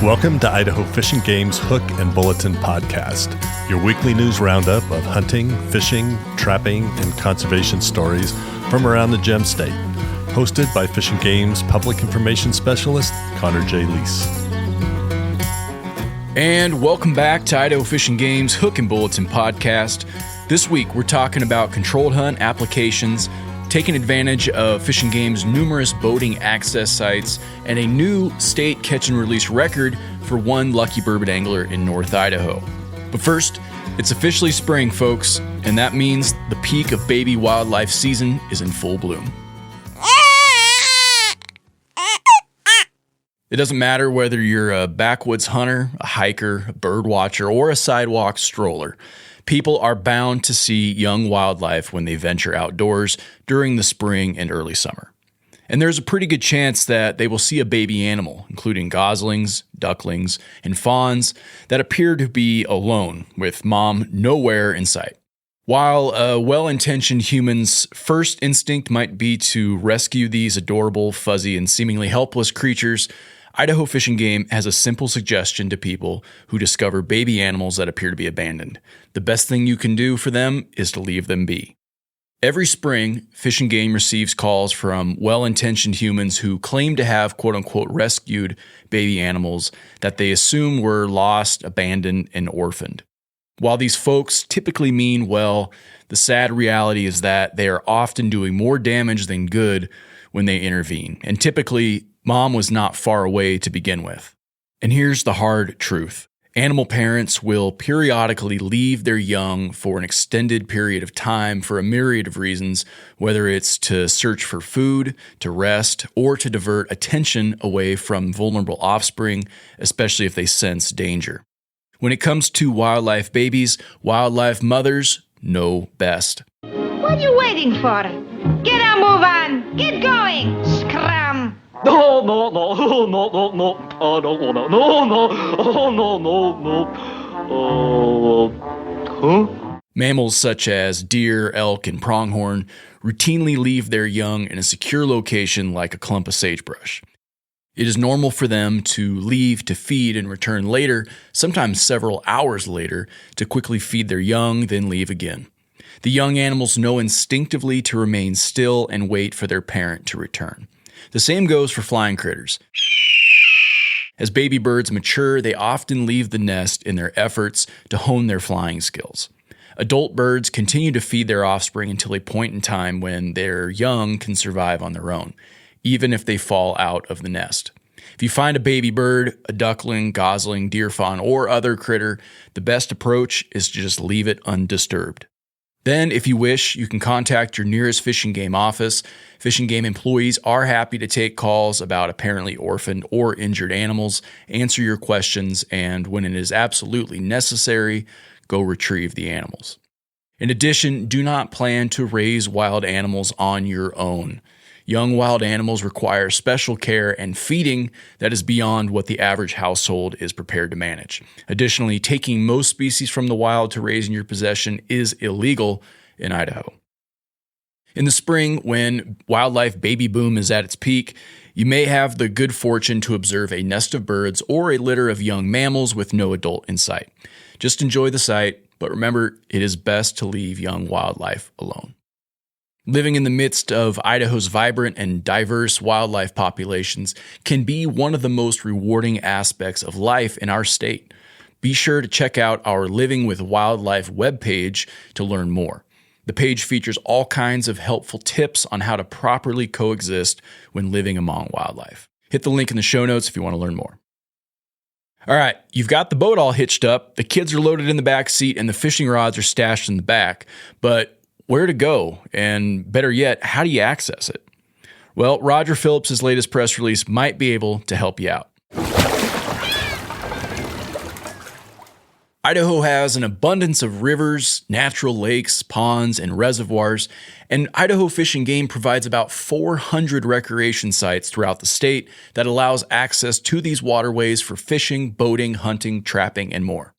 Welcome to Idaho Fish and Game's Hook and Bulletin podcast, your weekly news roundup of hunting, fishing, trapping, and conservation stories from around the Gem State. Hosted by Fish and Game's Public Information Specialist, Connor J. Lease. And welcome back to Idaho Fish and Game's Hook and Bulletin podcast. This week, we're talking about controlled hunt applications, taking advantage of Fish and Game's numerous boating access sites, and a new state catch and release record for one lucky burbot angler in North Idaho. But first, it's officially spring, folks, and that means the peak of baby wildlife season is in full bloom. It doesn't matter whether you're a backwoods hunter, a hiker, a bird watcher, or a sidewalk stroller. People are bound to see young wildlife when they venture outdoors during the spring and early summer. And there's a pretty good chance that they will see a baby animal, including goslings, ducklings, and fawns that appear to be alone, with mom nowhere in sight. While a well-intentioned human's first instinct might be to rescue these adorable, fuzzy, and seemingly helpless creatures, Idaho Fish and Game has a simple suggestion to people who discover baby animals that appear to be abandoned. The best thing you can do for them is to leave them be. Every spring, Fish and Game receives calls from well-intentioned humans who claim to have quote-unquote rescued baby animals that they assume were lost, abandoned, and orphaned. While these folks typically mean well, the sad reality is that they are often doing more damage than good when they intervene, and typically, mom was not far away to begin with. And here's the hard truth. Animal parents will periodically leave their young for an extended period of time for a myriad of reasons, whether it's to search for food, to rest, or to divert attention away from vulnerable offspring, especially if they sense danger. When it comes to wildlife babies, wildlife mothers know best. What are you waiting for? Get a move on! Get going! Scram! No, no, no, no, no, no, oh, no, no, no, no, oh, no, no, no, huh? Mammals such as deer, elk, and pronghorn routinely leave their young in a secure location like a clump of sagebrush. It is normal for them to leave to feed and return later, sometimes several hours later, to quickly feed their young, then leave again. The young animals know instinctively to remain still and wait for their parent to return. The same goes for flying critters. As baby birds mature, they often leave the nest in their efforts to hone their flying skills. Adult birds continue to feed their offspring until a point in time when their young can survive on their own, even if they fall out of the nest. If you find a baby bird, a duckling, gosling, deer fawn, or other critter, the best approach is to just leave it undisturbed. Then, if you wish, you can contact your nearest Fish and Game office. Fish and Game employees are happy to take calls about apparently orphaned or injured animals, answer your questions, and when it is absolutely necessary, go retrieve the animals. In addition, do not plan to raise wild animals on your own. Young wild animals require special care and feeding that is beyond what the average household is prepared to manage. Additionally, taking most species from the wild to raise in your possession is illegal in Idaho. In the spring, when wildlife baby boom is at its peak, you may have the good fortune to observe a nest of birds or a litter of young mammals with no adult in sight. Just enjoy the sight, but remember, it is best to leave young wildlife alone. Living in the midst of Idaho's vibrant and diverse wildlife populations can be one of the most rewarding aspects of life in our state. Be sure to check out our Living with Wildlife webpage to learn more. The page features all kinds of helpful tips on how to properly coexist when living among wildlife. Hit the link in the show notes if you want to learn more. All right, you've got the boat all hitched up, the kids are loaded in the back seat, and the fishing rods are stashed in the back, but where to go? And better yet, how do you access it? Well, Roger Phillips' latest press release might be able to help you out. Idaho has an abundance of rivers, natural lakes, ponds, and reservoirs, and Idaho Fish and Game provides about 400 recreation sites throughout the state that allows access to these waterways for fishing, boating, hunting, trapping, and more.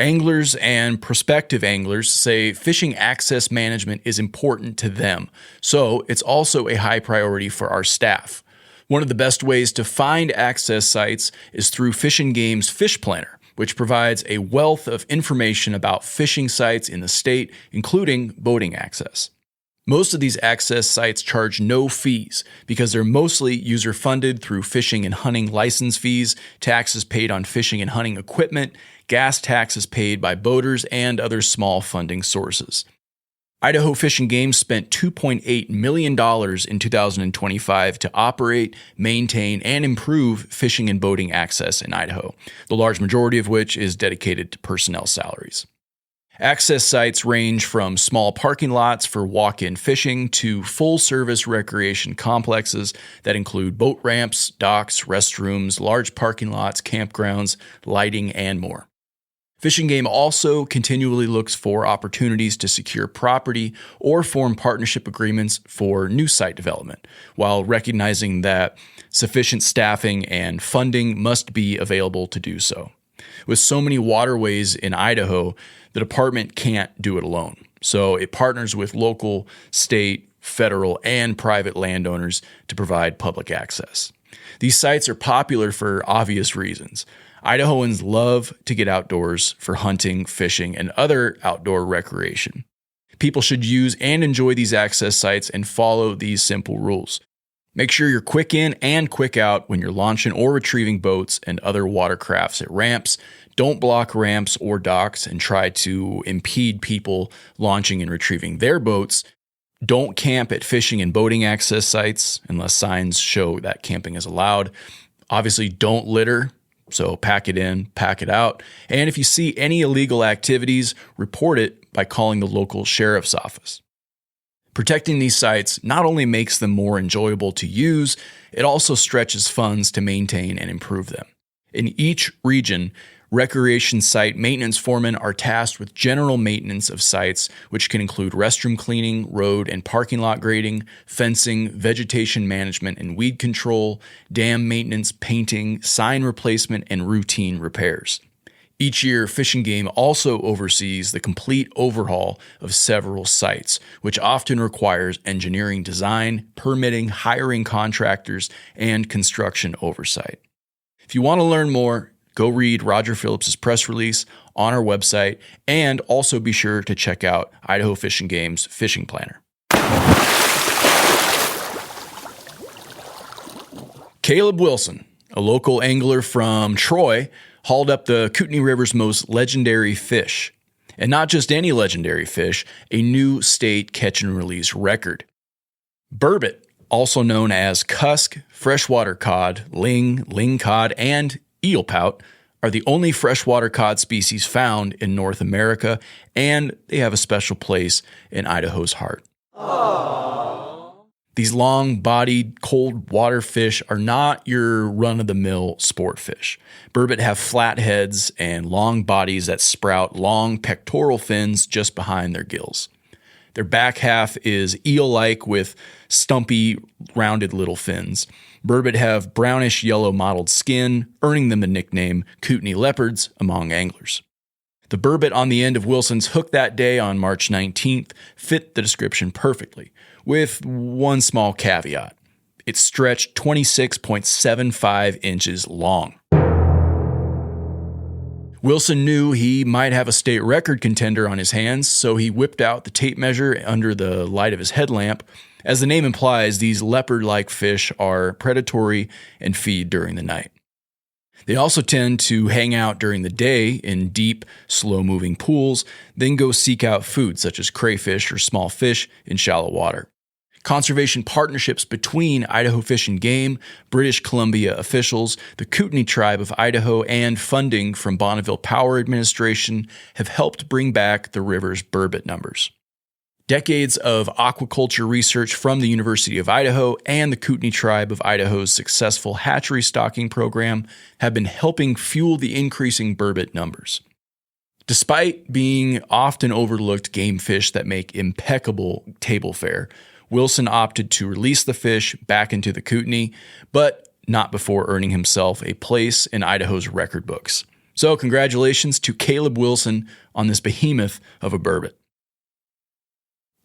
Anglers and prospective anglers say fishing access management is important to them, so it's also a high priority for our staff. One of the best ways to find access sites is through Fish and Game's Fish Planner, which provides a wealth of information about fishing sites in the state, including boating access. Most of these access sites charge no fees because they're mostly user-funded through fishing and hunting license fees, taxes paid on fishing and hunting equipment, gas taxes paid by boaters, and other small funding sources. Idaho Fish and Game spent $2.8 million in 2025 to operate, maintain, and improve fishing and boating access in Idaho, the large majority of which is dedicated to personnel salaries. Access sites range from small parking lots for walk-in fishing to full-service recreation complexes that include boat ramps, docks, restrooms, large parking lots, campgrounds, lighting, and more. Fish and Game also continually looks for opportunities to secure property or form partnership agreements for new site development, while recognizing that sufficient staffing and funding must be available to do so. With so many waterways in Idaho, the department can't do it alone. So it partners with local, state, federal, and private landowners to provide public access. These sites are popular for obvious reasons. Idahoans love to get outdoors for hunting, fishing, and other outdoor recreation. People should use and enjoy these access sites and follow these simple rules. Make sure you're quick in and quick out when you're launching or retrieving boats and other watercrafts at ramps. Don't block ramps or docks and try to impede people launching and retrieving their boats. Don't camp at fishing and boating access sites unless signs show that camping is allowed. Obviously, don't litter. So pack it in, pack it out. And if you see any illegal activities, report it by calling the local sheriff's office. Protecting these sites not only makes them more enjoyable to use, it also stretches funds to maintain and improve them. In each region, recreation site maintenance foremen are tasked with general maintenance of sites, which can include restroom cleaning, road and parking lot grading, fencing, vegetation management and weed control, dam maintenance, painting, sign replacement, and routine repairs. Each year, Fish and Game also oversees the complete overhaul of several sites, which often requires engineering design, permitting, hiring contractors, and construction oversight. If you want to learn more, go read Roger Phillips' press release on our website, and also be sure to check out Idaho Fish and Game's Fishing Planner. Caleb Wilson, a local angler from Troy, hauled up the Kootenai River's most legendary fish. And not just any legendary fish, a new state catch and release record. Burbot, also known as cusk, freshwater cod, ling cod, and eel pout, are the only freshwater cod species found in North America, and they have a special place in Idaho's heart. Aww. These long-bodied, cold water fish are not your run-of-the-mill sport fish. Burbot have flat heads and long bodies that sprout long pectoral fins just behind their gills. Their back half is eel-like with stumpy, rounded little fins. Burbot have brownish-yellow mottled skin, earning them the nickname Kootenai leopards among anglers. The burbot on the end of Wilson's hook that day on March 19th fit the description perfectly, with one small caveat. It stretched 26.75 inches long. Wilson knew he might have a state record contender on his hands, so he whipped out the tape measure under the light of his headlamp. As the name implies, these leopard-like fish are predatory and feed during the night. They also tend to hang out during the day in deep, slow-moving pools, then go seek out food such as crayfish or small fish in shallow water. Conservation partnerships between Idaho Fish and Game, British Columbia officials, the Kootenai Tribe of Idaho, and funding from Bonneville Power Administration have helped bring back the river's burbot numbers. Decades of aquaculture research from the University of Idaho and the Kootenai Tribe of Idaho's successful hatchery stocking program have been helping fuel the increasing burbot numbers. Despite being often overlooked game fish that make impeccable table fare, Wilson opted to release the fish back into the Kootenai, but not before earning himself a place in Idaho's record books. So congratulations to Caleb Wilson on this behemoth of a burbot.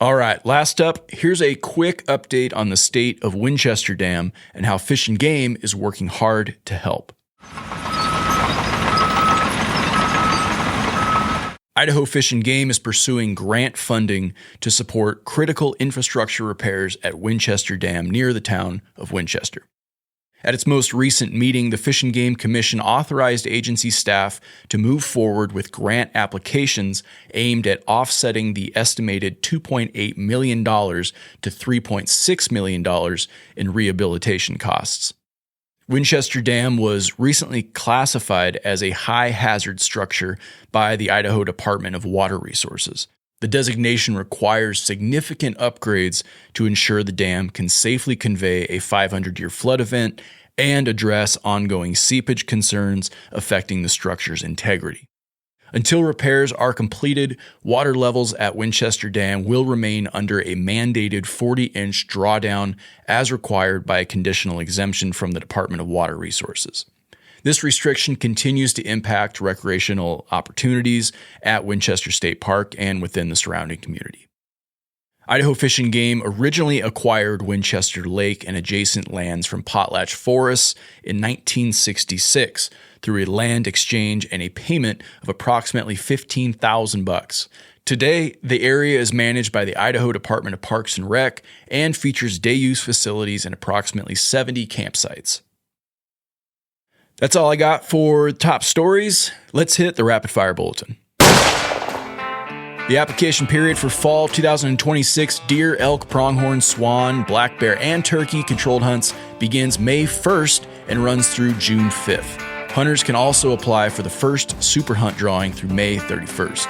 All right, last up, here's a quick update on the state of Winchester Dam and how Fish and Game is working hard to help. Idaho Fish and Game is pursuing grant funding to support critical infrastructure repairs at Winchester Dam near the town of Winchester. At its most recent meeting, the Fish and Game Commission authorized agency staff to move forward with grant applications aimed at offsetting the estimated $2.8 million to $3.6 million in rehabilitation costs. Winchester Dam was recently classified as a high-hazard structure by the Idaho Department of Water Resources. The designation requires significant upgrades to ensure the dam can safely convey a 500-year flood event and address ongoing seepage concerns affecting the structure's integrity. Until repairs are completed, water levels at Winchester Dam will remain under a mandated 40-inch drawdown as required by a conditional exemption from the Department of Water Resources. This restriction continues to impact recreational opportunities at Winchester State Park and within the surrounding community. Idaho Fish and Game originally acquired Winchester Lake and adjacent lands from potlatch forests in 1966 through a land exchange and a payment of approximately $15,000. Today, the area is managed by the Idaho Department of Parks and Rec and features day-use facilities and approximately 70 campsites. That's all I got for top stories. Let's hit the rapid fire bulletin. The application period for fall 2026 deer, elk, pronghorn, swan, black bear, and turkey controlled hunts begins May 1st and runs through June 5th. Hunters can also apply for the first super hunt drawing through May 31st.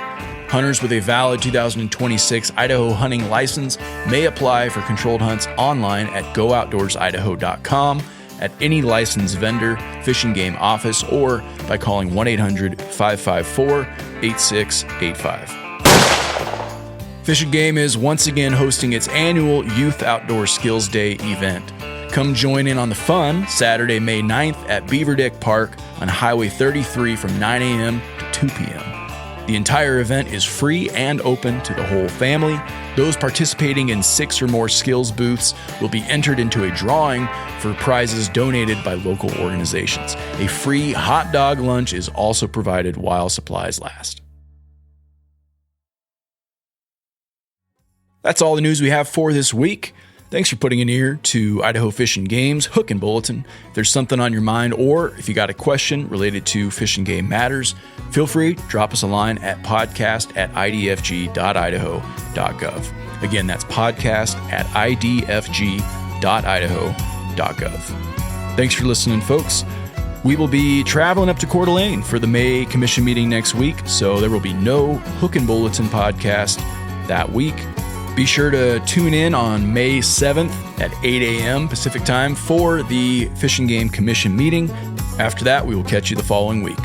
Hunters with a valid 2026 Idaho hunting license may apply for controlled hunts online at gooutdoorsidaho.com, at any licensed vendor, Fish and Game office, or by calling 1-800-554-8685. Fish and Game is once again hosting its annual Youth Outdoor Skills Day event. Come join in on the fun Saturday, May 9th at Beaver Dick Park on Highway 33 from 9 a.m. to 2 p.m. The entire event is free and open to the whole family. Those participating in 6 or more skills booths will be entered into a drawing for prizes donated by local organizations. A free hot dog lunch is also provided while supplies last. That's all the news we have for this week. Thanks for putting an ear to Idaho Fish and Game's Hook and Bulletin. If there's something on your mind or if you got a question related to Fish and Game matters, feel free to drop us a line at podcast@idfg.idaho.gov. Again, that's podcast@idfg.idaho.gov. Thanks for listening, folks. We will be traveling up to Coeur d'Alene for the May Commission meeting next week, so there will be no Hook and Bulletin podcast that week. Be sure to tune in on May 7th at 8 a.m. Pacific time for the Fish and Game Commission meeting. After that, we will catch you the following week.